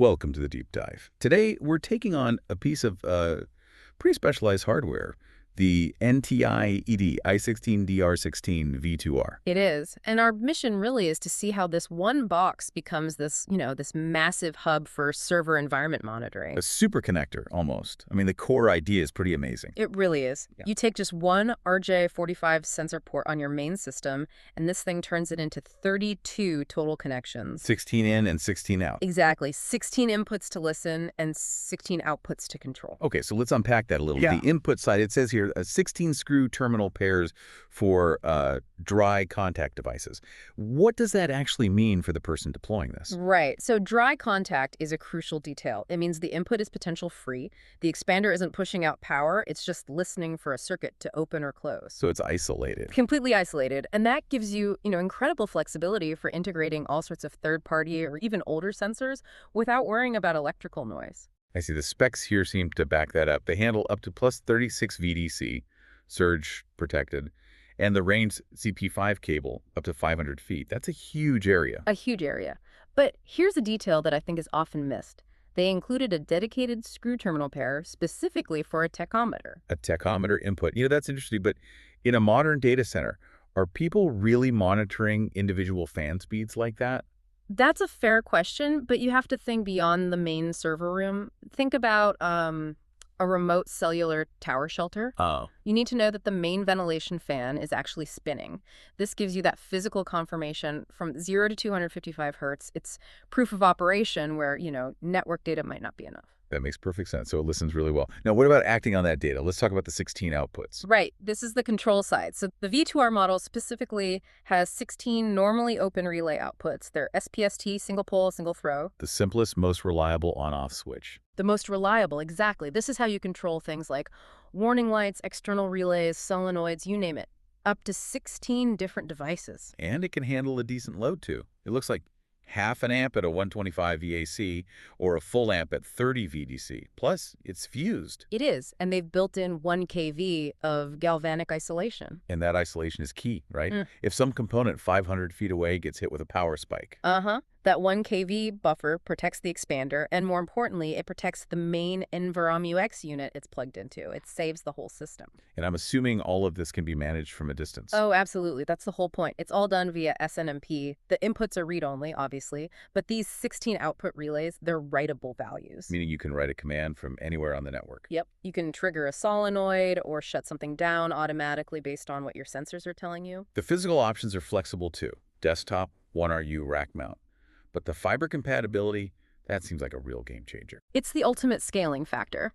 Welcome to the deep dive. Today, we're taking on a piece of pretty specialized hardware, the NTI E-DI16DOR16-V2R. It is. And our mission really is to see how this one box becomes this massive hub for server environment monitoring. A super connector, almost. I mean, the core idea is pretty amazing. It really is. Yeah. You take just one RJ45 sensor port on your main system, and this thing turns it into 32 total connections. 16 in and 16 out. Exactly. 16 inputs to listen and 16 outputs to control. Okay, so let's unpack that a little. Yeah. The input side, it says here, 16 screw terminal pairs for dry contact devices. What does that actually mean for the person deploying this? Right. So dry contact is a crucial detail. It means the input is potential free. The expander isn't pushing out power. It's just listening for a circuit to open or close. So it's isolated. Completely isolated. And that gives you, incredible flexibility for integrating all sorts of third-party or even older sensors without worrying about electrical noise. I see the specs here seem to back that up. They handle up to plus 36 VDC, surge protected, and the range CP5 cable up to 500 feet. That's a huge area. A huge area. But here's a detail that I think is often missed. They included a dedicated screw terminal pair specifically for a tachometer. A tachometer input. That's interesting, but in a modern data center, are people really monitoring individual fan speeds like that? That's a fair question, but you have to think beyond the main server room. Think about a remote cellular tower shelter. Oh. You need to know that the main ventilation fan is actually spinning. This gives you that physical confirmation from 0 to 255 hertz. It's proof of operation where, network data might not be enough. That makes perfect sense. So it listens really well. Now, what about acting on that data? Let's talk about the 16 outputs. Right. This is the control side. So the V2R model specifically has 16 normally open relay outputs. They're SPST, single pole, single throw. The simplest, most reliable on-off switch. The most reliable, exactly. This is how you control things like warning lights, external relays, solenoids, you name it. Up to 16 different devices. And it can handle a decent load, too. It looks like half an amp at a 125 VAC or a full amp at 30 VDC. Plus, it's fused. It is, and they've built in 1 kV of galvanic isolation. And that isolation is key, right? If some component 500 feet away gets hit with a power spike. That 1 kV buffer protects the expander, and more importantly, it protects the main ENVIROMUX unit it's plugged into. It saves the whole system. And I'm assuming all of this can be managed from a distance. Oh, absolutely. That's the whole point. It's all done via SNMP. The inputs are read-only, obviously, but these 16 output relays, they're writable values. Meaning you can write a command from anywhere on the network. Yep. You can trigger a solenoid or shut something down automatically based on what your sensors are telling you. The physical options are flexible too. Desktop, 1RU rack mount. But the fiber compatibility, that seems like a real game changer. It's the ultimate scaling factor.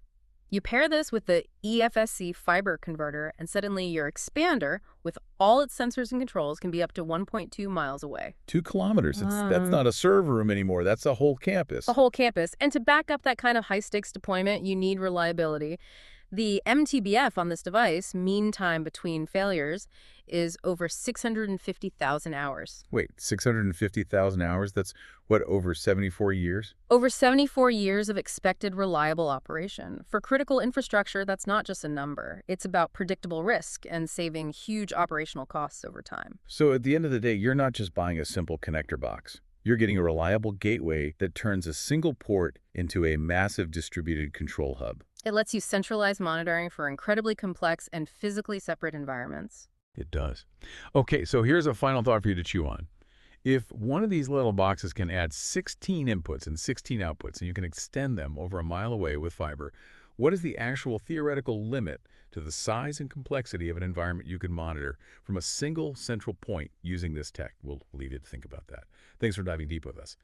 You pair this with the EFSC fiber converter, and suddenly your expander, with all its sensors and controls, can be up to 1.2 miles away. 2 kilometers. That's not a server room anymore. That's a whole campus. A whole campus. And to back up that kind of high-stakes deployment, you need reliability. The MTBF on this device, mean time between failures, is over 650,000 hours. Wait, 650,000 hours? That's, what, over 74 years? Over 74 years of expected reliable operation. For critical infrastructure, that's not just a number. It's about predictable risk and saving huge operational costs over time. So at the end of the day, you're not just buying a simple connector box. You're getting a reliable gateway that turns a single port into a massive distributed control hub. It lets you centralize monitoring for incredibly complex and physically separate environments. It does. Okay, so here's a final thought for you to chew on. If one of these little boxes can add 16 inputs and 16 outputs, and you can extend them over a mile away with fiber, what is the actual theoretical limit to the size and complexity of an environment you can monitor from a single central point using this tech? We'll leave you to think about that. Thanks for diving deep with us.